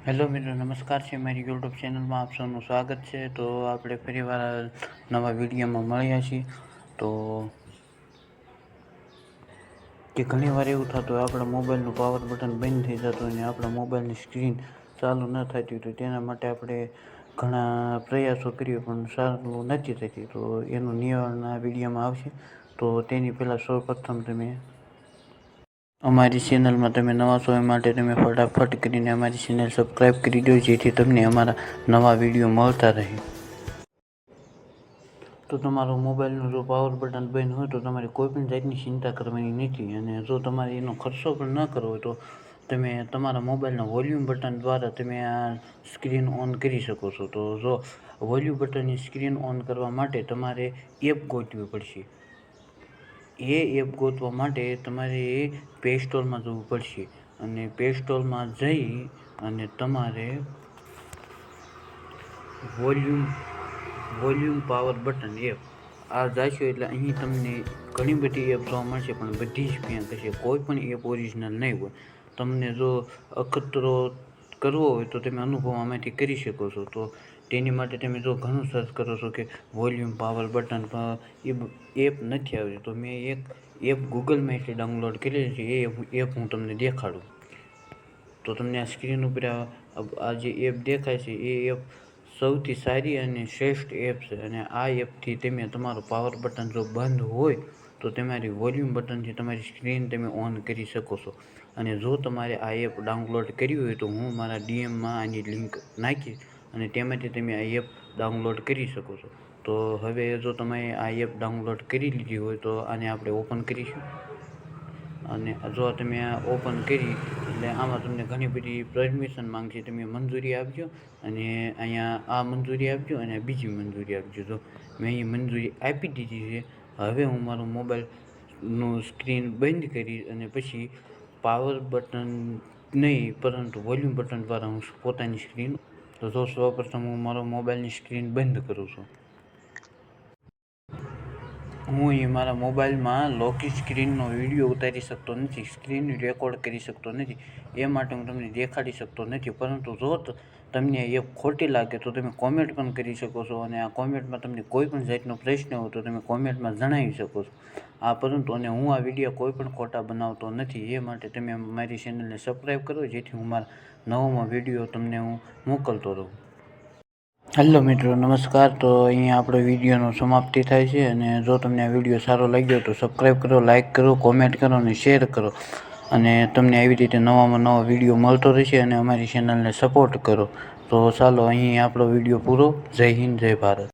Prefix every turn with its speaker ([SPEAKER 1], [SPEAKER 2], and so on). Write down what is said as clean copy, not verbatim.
[SPEAKER 1] Hello મિત્રો, નમસ્કાર છે. મારી યુટ્યુબ ચેનલમાં આપ સૌનું સ્વાગત છે. તો આપણે ફરીવાર નવા વિડીયોમાં મળ્યા છીએ. તો કે ઘણીવાર એવું થતું હોય આપણા મોબાઈલનું પાવર બટન બંધ થઈ જતું હોય ને આપણા મોબાઈલની સ્ક્રીન ચાલુ ન થતી, તો તેના માટે આપણે ઘણા પ્રયાસો કરીએ પણ સારું નથી થતી. તો એનું નિવારણ આ વિડીયોમાં આવશે. તો તેની પહેલાં સૌપ્રથમ તમે અમારી ચેનલમાં તમે નવા છો એ માટે તમે ફટાફટ કરીને અમારી ચેનલ સબસ્ક્રાઈબ કરી દો, જેથી તમને અમારા નવા વિડીયો મળતા રહે. તો તમારો મોબાઈલનું જો પાવર બટન બંધ હોય તો તમારે કોઈ પણ જાતની ચિંતા કરવાની નથી. અને જો તમારે એનો ખર્ચો પણ ન કરવો હોય તો તમે તમારા મોબાઈલના વોલ્યુમ બટન દ્વારા તમે આ સ્ક્રીન ઓન કરી શકો છો. તો જો વોલ્યુમ બટનની સ્ક્રીન ઓન કરવા માટે તમારે એપ ગોતવી પડશે. એ એપ ગોતવા માટે તમારે પ્લે સ્ટોરમાં જવું પડશે. અને પ્લે સ્ટોરમાં જઈ અને તમારે વોલ્યુમ પાવર બટન એપ આ જશો એટલે અહીં તમને ઘણી બધી એપ જોવા મળશે, પણ બધી જ ફેક હશે. કોઈ પણ એપ ઓરિજિનલ નહીં હોય. તમને જો અખતરો કરવો હોય તો તમે અનુભવ આમાંથી કરી શકો છો. તો તેની માટે તમે જો ઘણું સર્ચ કરો છો કે વોલ્યુમ પાવર બટન એપ નથી આવતી, તો મેં એક એપ ગૂગલમાંથી ડાઉનલોડ કરેલી છે. એ એપ હું તમને દેખાડું. તો તમને આ સ્ક્રીન ઉપર આ જે એપ દેખાય છે એ એપ સૌથી સારી અને શ્રેષ્ઠ એપ છે. અને આ એપથી તમે તમારું પાવર બટન જો બંધ હોય તો તમારી વોલ્યુમ બટનથી તમારી સ્ક્રીન તમે ઓન કરી શકો છો. અને જો તમારે આ એપ ડાઉનલોડ કરવી હોય તો હું મારા ડીએમમાં આની લિંક નાખીશ અને તેમાંથી તમે આ એપ ડાઉનલોડ કરી શકો છો. તો હવે જો તમે આ એપ ડાઉનલોડ કરી લીધી હોય તો આને આપણે ઓપન કરીશું. અને જો તમે આ ઓપન કરી એટલે આમાં તમને ઘણી બધી પરમિશન માંગશે. તમે મંજૂરી આપજો અને અહીંયા આ મંજૂરી આપજો અને બીજી મંજૂરી આપજો. તો મેં અહીં મંજૂરી આપી દીધી છે. હવે હું મારું મોબાઈલનું સ્ક્રીન બંધ કરી અને પછી પાવર બટન નહીં પરંતુ વોલ્યુમ બટન દ્વારા હું પોતાની સ્ક્રીન તો સૌપ્રથમ હું મારો મોબાઈલની સ્ક્રીન બંધ કરું છું. હું અહીં મારા મોબાઈલમાં લોક સ્ક્રીનનો વિડીયો ઉતારી શકતો નથી, સ્ક્રીન રેકોર્ડ કરી શકતો નથી. એ માટે હું તમને દેખાડી શકતો નથી. પરંતુ જો તમને એપ ખોટી લાગે તો તમે કોમેન્ટ પણ કરી શકો છો. અને આ કોમેન્ટમાં તમને કોઈ પણ જાતનો પ્રશ્ન હોય તો તમે કોમેન્ટમાં જણાવી શકો છો. પરંતુ અને હું આ વિડીયો કોઈ પણ ખોટા બનાવતો નથી. એ માટે તમે મારી ચેનલને સબસ્ક્રાઈબ કરો, જેથી હું મારા નવામાં વિડીયો તમને હું મોકલતો રહું. હેલો મિત્રો, નમસ્કાર. તો અહીંયા આપણો વિડીયોનો સમાપ્તિ થાય છે. અને જો તમને આ વિડીયો સારો લાગ્યો તો સબસ્ક્રાઈબ કરો, લાઇક કરો, કોમેન્ટ કરો અને શેર કરો. અને તમને આવી રીતે નવામાં નવા વિડીયો મળતો રહેશે. અને અમારી ચેનલને સપોર્ટ કરો. તો ચાલો અહીં આપણો વિડીયો પૂરો. જય હિન્દ, જય ભારત.